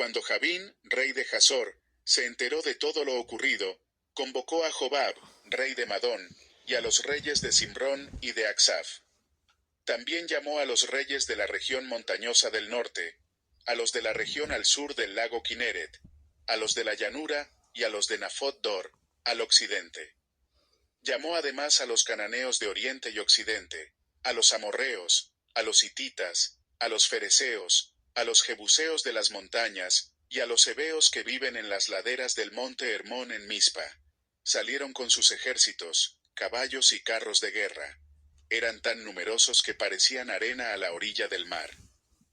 Cuando Jabín, rey de Hazor, se enteró de todo lo ocurrido, convocó a Jobab, rey de Madón, y a los reyes de Simrón y de Aksaf. También llamó a los reyes de la región montañosa del norte, a los de la región al sur del lago Kineret, a los de la llanura y a los de Nafot Dor, al occidente. Llamó además a los cananeos de oriente y occidente, a los amorreos, a los hititas, a los fereceos, a los jebuseos de las montañas, y a los heveos que viven en las laderas del monte Hermón en Mispa. Salieron con sus ejércitos, caballos y carros de guerra. Eran tan numerosos que parecían arena a la orilla del mar.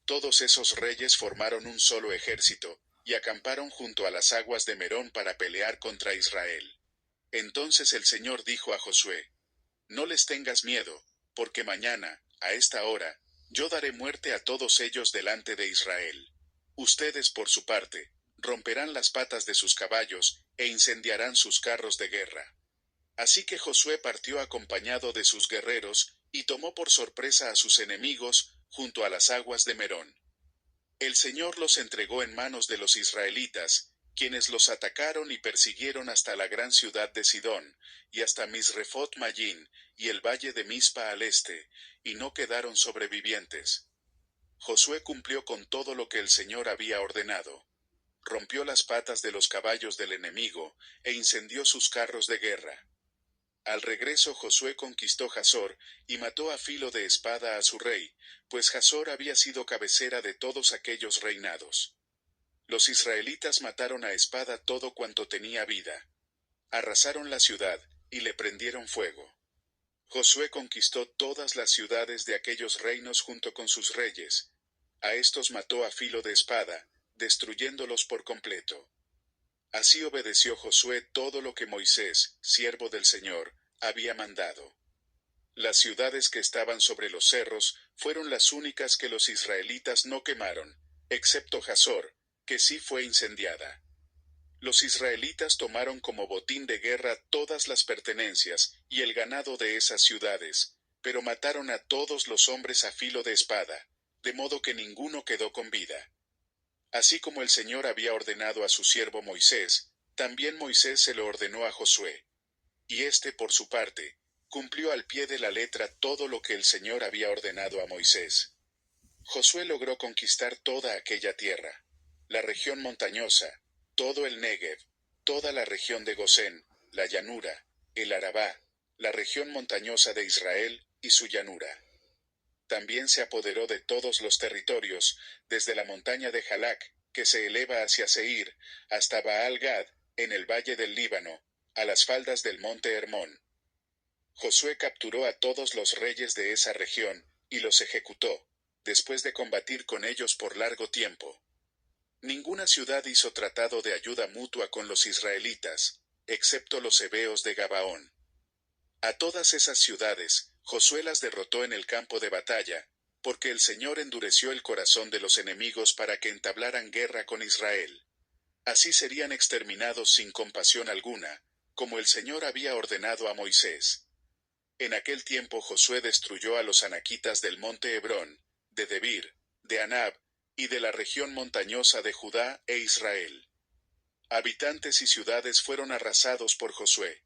Todos esos reyes formaron un solo ejército, y acamparon junto a las aguas de Merón para pelear contra Israel. Entonces el Señor dijo a Josué: No les tengas miedo, porque mañana, a esta hora, yo daré muerte a todos ellos delante de Israel. Ustedes, por su parte, romperán las patas de sus caballos, e incendiarán sus carros de guerra. Así que Josué partió acompañado de sus guerreros, y tomó por sorpresa a sus enemigos, junto a las aguas de Merón. El Señor los entregó en manos de los israelitas, quienes los atacaron y persiguieron hasta la gran ciudad de Sidón, y hasta Misrefot Mayín, y el valle de Mispa al este, y no quedaron sobrevivientes. Josué cumplió con todo lo que el Señor había ordenado. Rompió las patas de los caballos del enemigo, e incendió sus carros de guerra. Al regreso Josué conquistó Hazor, y mató a filo de espada a su rey, pues Hazor había sido cabecera de todos aquellos reinados. Los israelitas mataron a espada todo cuanto tenía vida. Arrasaron la ciudad, y le prendieron fuego. Josué conquistó todas las ciudades de aquellos reinos junto con sus reyes. A estos mató a filo de espada, destruyéndolos por completo. Así obedeció Josué todo lo que Moisés, siervo del Señor, había mandado. Las ciudades que estaban sobre los cerros fueron las únicas que los israelitas no quemaron, excepto Hazor, que sí fue incendiada. Los israelitas tomaron como botín de guerra todas las pertenencias y el ganado de esas ciudades, pero mataron a todos los hombres a filo de espada, de modo que ninguno quedó con vida. Así como el Señor había ordenado a su siervo Moisés, también Moisés se lo ordenó a Josué. Y éste, por su parte, cumplió al pie de la letra todo lo que el Señor había ordenado a Moisés. Josué logró conquistar toda aquella tierra, la región montañosa, todo el Negev, toda la región de Gosén, la llanura, el Arabá, la región montañosa de Israel y su llanura. También se apoderó de todos los territorios, desde la montaña de Jalac, que se eleva hacia Seir, hasta Baal-Gad, en el valle del Líbano, a las faldas del monte Hermón. Josué capturó a todos los reyes de esa región, y los ejecutó, después de combatir con ellos por largo tiempo. Ninguna ciudad hizo tratado de ayuda mutua con los israelitas, excepto los heveos de Gabaón. A todas esas ciudades, Josué las derrotó en el campo de batalla, porque el Señor endureció el corazón de los enemigos para que entablaran guerra con Israel. Así serían exterminados sin compasión alguna, como el Señor había ordenado a Moisés. En aquel tiempo Josué destruyó a los anaquitas del monte Hebrón, de Debir, de Anab, y de la región montañosa de Judá e Israel. Habitantes y ciudades fueron arrasados por Josué.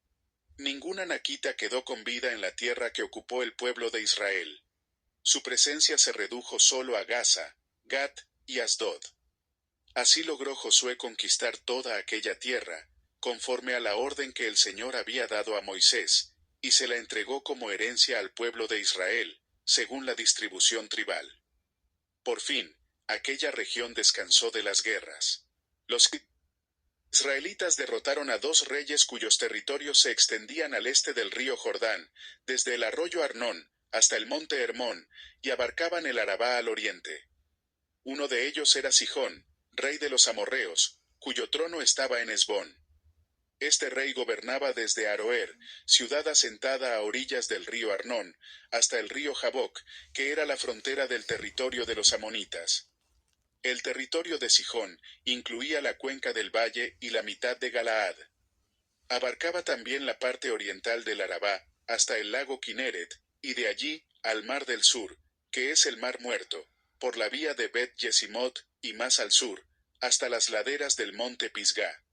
Ningún anaquita quedó con vida en la tierra que ocupó el pueblo de Israel. Su presencia se redujo solo a Gaza, Gat y Asdod. Así logró Josué conquistar toda aquella tierra, conforme a la orden que el Señor había dado a Moisés, y se la entregó como herencia al pueblo de Israel, según la distribución tribal. Por fin, aquella región descansó de las guerras. Los israelitas derrotaron a 2 reyes cuyos territorios se extendían al este del río Jordán, desde el arroyo Arnón hasta el monte Hermón, y abarcaban el Arabá al oriente. Uno de ellos era Sihón, rey de los amorreos, cuyo trono estaba en Hesbón. Este rey gobernaba desde Aroer, ciudad asentada a orillas del río Arnón, hasta el río Jaboc, que era la frontera del territorio de los amonitas. El territorio de Sihón incluía la cuenca del valle y la mitad de Galaad. Abarcaba también la parte oriental del Arabá, hasta el lago Kineret, y de allí al mar del sur, que es el mar Muerto, por la vía de Bet-Yesimot, y más al sur, hasta las laderas del monte Pisgá.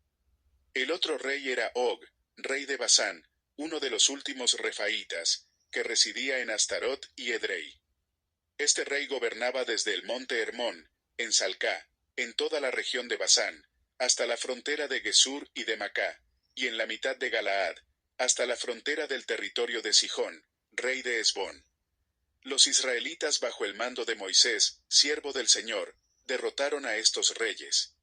El otro rey era Og, rey de Basán, uno de los últimos refaítas, que residía en Astarot y Edrei. Este rey gobernaba desde el monte Hermón, en Salcá, en toda la región de Basán, hasta la frontera de Gesur y de Macá, y en la mitad de Galaad, hasta la frontera del territorio de Sihón, rey de Hesbón. Los israelitas bajo el mando de Moisés, siervo del Señor, derrotaron a estos reyes.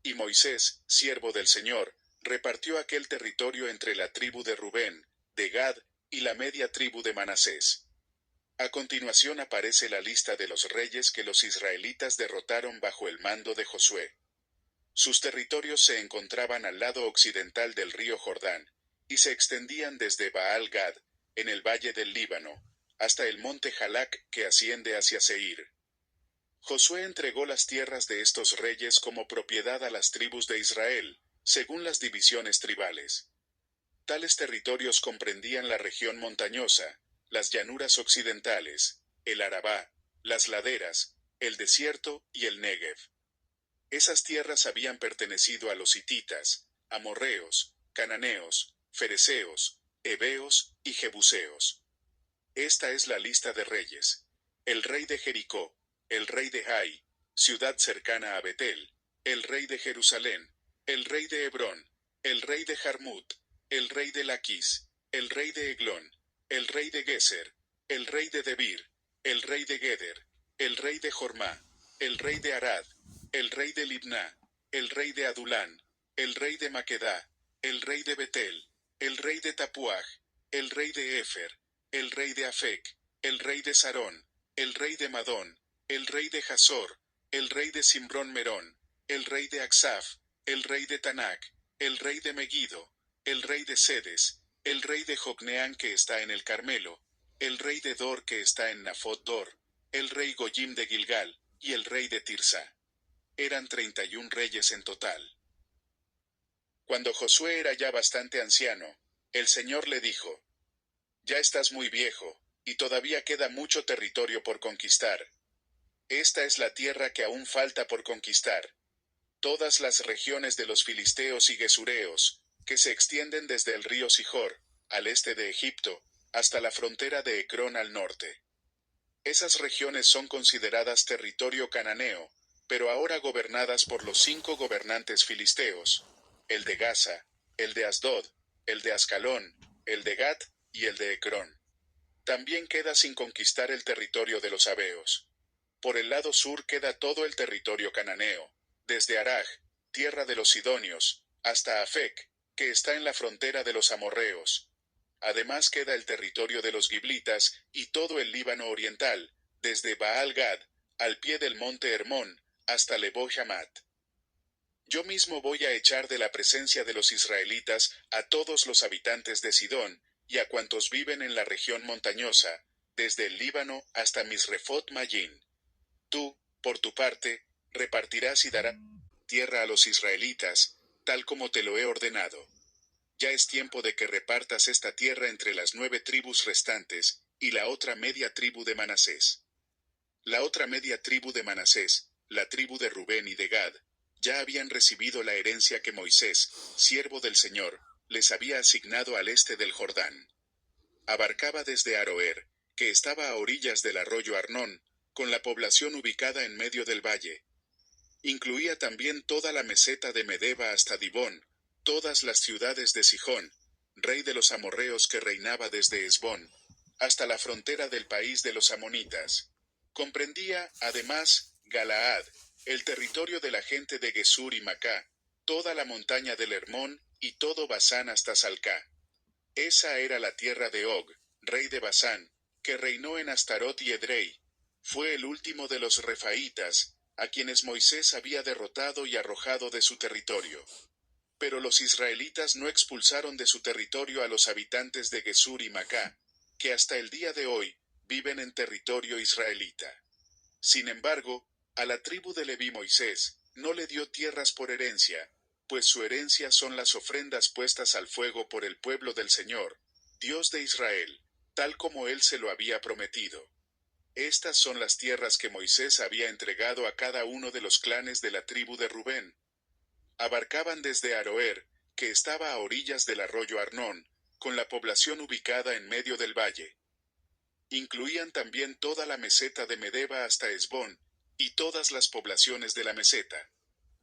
Y Moisés, siervo del Señor, repartió aquel territorio entre la tribu de Rubén, de Gad, y la media tribu de Manasés. A continuación aparece la lista de los reyes que los israelitas derrotaron bajo el mando de Josué. Sus territorios se encontraban al lado occidental del río Jordán, y se extendían desde Baal Gad, en el valle del Líbano, hasta el monte Jalac que asciende hacia Seir. Josué entregó las tierras de estos reyes como propiedad a las tribus de Israel, según las divisiones tribales. Tales territorios comprendían la región montañosa, las llanuras occidentales, el Arabá, las laderas, el desierto y el Negev. Esas tierras habían pertenecido a los hititas, amorreos, cananeos, fereceos, heveos y jebuseos. Esta es la lista de reyes. El rey de Jericó, el rey de Hai, ciudad cercana a Betel, el rey de Jerusalén, el rey de Hebrón, el rey de Jarmut, el rey de Laquis, el rey de Eglón, el rey de Geser, el rey de Debir, el rey de Geder, el rey de Jormá, el rey de Arad, el rey de Libná, el rey de Adulán, el rey de Maquedá, el rey de Betel, el rey de Tapuaj, el rey de Éfer, el rey de Afec, el rey de Sarón, el rey de Madón, el rey de Jasor, el rey de Simrón Merón, el rey de Aksaf, el rey de Tanac, el rey de Megiddo, el rey de Sedes, el rey de Jocneán que está en el Carmelo, el rey de Dor que está en Nafot Dor, el rey Goyim de Gilgal, y el rey de Tirsa. Eran 31 reyes en total. Cuando Josué era ya bastante anciano, el Señor le dijo: Ya estás muy viejo, y todavía queda mucho territorio por conquistar. Esta es la tierra que aún falta por conquistar. Todas las regiones de los filisteos y gesureos, que se extienden desde el río Sihor, al este de Egipto, hasta la frontera de Ecrón al norte. Esas regiones son consideradas territorio cananeo, pero ahora gobernadas por los 5 gobernantes filisteos: el de Gaza, el de Asdod, el de Ascalón, el de Gat y el de Ecrón. También queda sin conquistar el territorio de los Abeos. Por el lado sur queda todo el territorio cananeo, desde Araj, tierra de los Sidonios, hasta Afec, que está en la frontera de los amorreos. Además queda el territorio de los giblitas y todo el Líbano oriental, desde Baal Gad, al pie del monte Hermón, hasta Lebo Hamat. Yo mismo voy a echar de la presencia de los israelitas a todos los habitantes de Sidón, y a cuantos viven en la región montañosa, desde el Líbano hasta Misrefot Mayín. Tú, por tu parte, repartirás y darás tierra a los israelitas, tal como te lo he ordenado. Ya es tiempo de que repartas esta tierra entre las 9 tribus restantes, y la otra media tribu de Manasés. La otra media tribu de Manasés, la tribu de Rubén y de Gad, ya habían recibido la herencia que Moisés, siervo del Señor, les había asignado al este del Jordán. Abarcaba desde Aroer, que estaba a orillas del arroyo Arnón, con la población ubicada en medio del valle. Incluía también toda la meseta de Medeba hasta Dibón, todas las ciudades de Sihón, rey de los amorreos que reinaba desde Hesbón, hasta la frontera del país de los amonitas. Comprendía, además, Galaad, el territorio de la gente de Gesur y Macá, toda la montaña del Hermón y todo Basán hasta Salcá. Esa era la tierra de Og, rey de Basán, que reinó en Astarot y Edrei. Fue el último de los refaítas, a quienes Moisés había derrotado y arrojado de su territorio. Pero los israelitas no expulsaron de su territorio a los habitantes de Gesur y Macá, que hasta el día de hoy viven en territorio israelita. Sin embargo, a la tribu de Leví Moisés no le dio tierras por herencia, pues su herencia son las ofrendas puestas al fuego por el pueblo del Señor, Dios de Israel, tal como él se lo había prometido. Estas son las tierras que Moisés había entregado a cada uno de los clanes de la tribu de Rubén. Abarcaban desde Aroer, que estaba a orillas del arroyo Arnón, con la población ubicada en medio del valle. Incluían también toda la meseta de Medeba hasta Esbón, y todas las poblaciones de la meseta: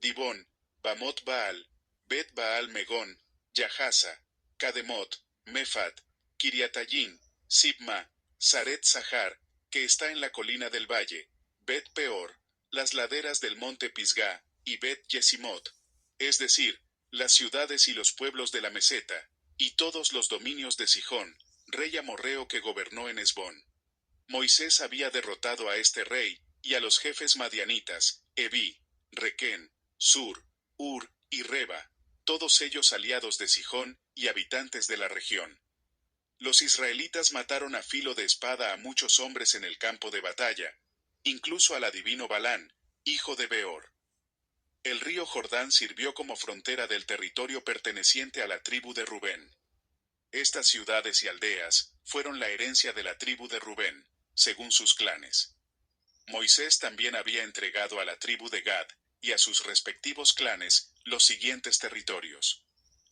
Dibón, Bamot Baal, Bet Baal Megón, Yahaza, Kademot, Mefat, Kiriatayín, Sibma, Saret Sahar, que está en la colina del valle, Bet Peor, las laderas del monte Pisgá, y Bet Yesimot, es decir, las ciudades y los pueblos de la meseta, y todos los dominios de Sihón, rey amorreo que gobernó en Esbón. Moisés había derrotado a este rey, y a los jefes madianitas, Evi, Requén, Sur, Ur, y Reba, todos ellos aliados de Sihón, y habitantes de la región. Los israelitas mataron a filo de espada a muchos hombres en el campo de batalla, incluso al adivino Balán, hijo de Beor. El río Jordán sirvió como frontera del territorio perteneciente a la tribu de Rubén. Estas ciudades y aldeas fueron la herencia de la tribu de Rubén, según sus clanes. Moisés también había entregado a la tribu de Gad, y a sus respectivos clanes, los siguientes territorios: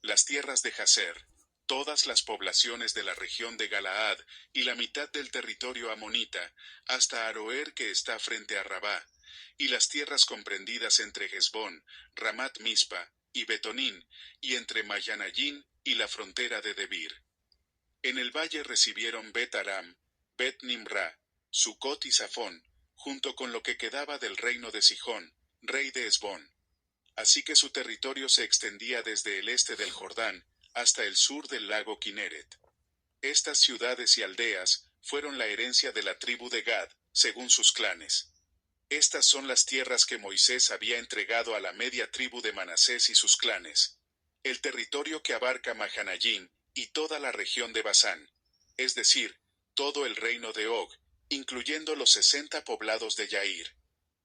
las tierras de Jazer, todas las poblaciones de la región de Galaad, y la mitad del territorio amonita, hasta Aroer que está frente a Rabá, y las tierras comprendidas entre Hesbón, Ramat Mispa, y Betonín, y entre Mayanayín y la frontera de Debir. En el valle recibieron Bet Aram, Bet Nimra, Sucot y Safón, junto con lo que quedaba del reino de Sihón, rey de Hesbón. Así que su territorio se extendía desde el este del Jordán hasta el sur del lago Kineret. Estas ciudades y aldeas fueron la herencia de la tribu de Gad, según sus clanes. Estas son las tierras que Moisés había entregado a la media tribu de Manasés y sus clanes. El territorio que abarca Mahanayín y toda la región de Basán, es decir, todo el reino de Og, incluyendo los 60 poblados de Yair.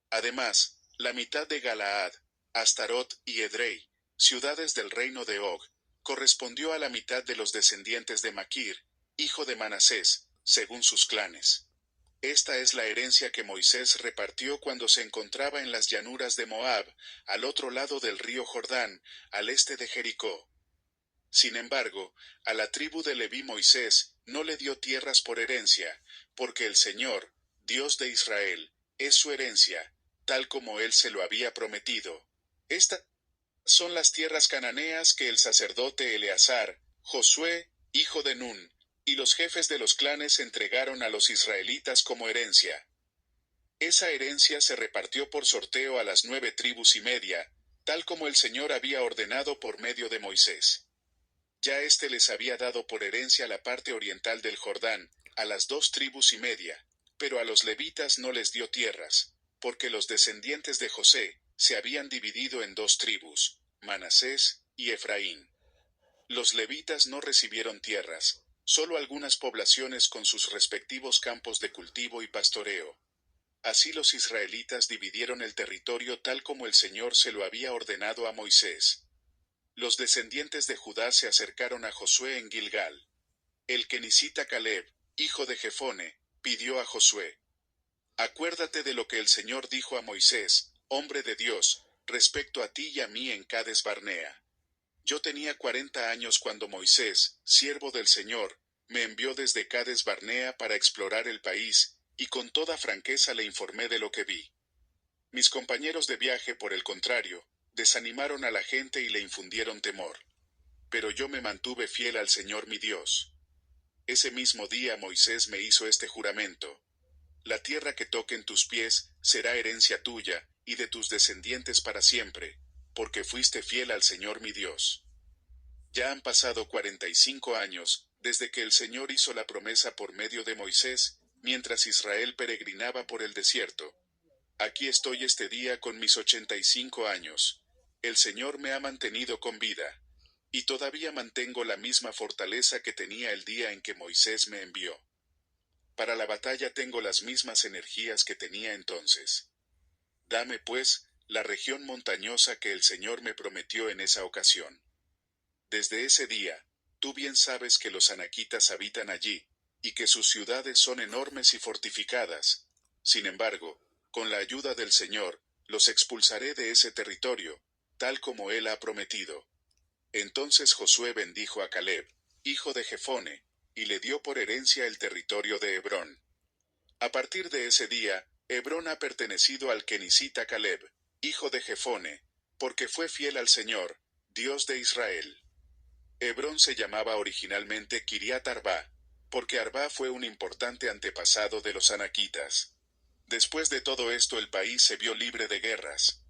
Además, la mitad de Galaad, Astarot y Edrei, ciudades del reino de Og, correspondió a la mitad de los descendientes de Maquir, hijo de Manasés, según sus clanes. Esta es la herencia que Moisés repartió cuando se encontraba en las llanuras de Moab, al otro lado del río Jordán, al este de Jericó. Sin embargo, a la tribu de Leví Moisés no le dio tierras por herencia, porque el Señor, Dios de Israel, es su herencia, tal como él se lo había prometido. Estas son las tierras cananeas que el sacerdote Eleazar, Josué, hijo de Nun, y los jefes de los clanes entregaron a los israelitas como herencia. Esa herencia se repartió por sorteo a las 9 tribus y media, tal como el Señor había ordenado por medio de Moisés. Ya éste les había dado por herencia la parte oriental del Jordán, a las 2 tribus y media, pero a los levitas no les dio tierras, porque los descendientes de José se habían dividido en 2 tribus, Manasés y Efraín. Los levitas no recibieron tierras, solo algunas poblaciones con sus respectivos campos de cultivo y pastoreo. Así los israelitas dividieron el territorio tal como el Señor se lo había ordenado a Moisés. Los descendientes de Judá se acercaron a Josué en Gilgal. El kenisita Caleb, hijo de Jefone, pidió a Josué: acuérdate de lo que el Señor dijo a Moisés, hombre de Dios, respecto a ti y a mí en Cades Barnea. Yo tenía 40 años cuando Moisés, siervo del Señor, me envió desde Cades Barnea para explorar el país, y con toda franqueza le informé de lo que vi. Mis compañeros de viaje, por el contrario, desanimaron a la gente y le infundieron temor. Pero yo me mantuve fiel al Señor mi Dios. Ese mismo día Moisés me hizo este juramento: la tierra que toquen tus pies será herencia tuya, y de tus descendientes para siempre, porque fuiste fiel al Señor mi Dios. Ya han pasado 45 años, desde que el Señor hizo la promesa por medio de Moisés, mientras Israel peregrinaba por el desierto. Aquí estoy este día con mis 85 años. El Señor me ha mantenido con vida. Y todavía mantengo la misma fortaleza que tenía el día en que Moisés me envió. Para la batalla tengo las mismas energías que tenía entonces. Dame, pues, la región montañosa que el Señor me prometió en esa ocasión. Desde ese día, tú bien sabes que los anaquitas habitan allí, y que sus ciudades son enormes y fortificadas. Sin embargo, con la ayuda del Señor, los expulsaré de ese territorio, tal como él ha prometido. Entonces Josué bendijo a Caleb, hijo de Jefone, y le dio por herencia el territorio de Hebrón. A partir de ese día, Hebrón ha pertenecido al kenisita Caleb, hijo de Jefone, porque fue fiel al Señor, Dios de Israel. Hebrón se llamaba originalmente Kiriat Arba, porque Arba fue un importante antepasado de los anaquitas. Después de todo esto el país se vio libre de guerras.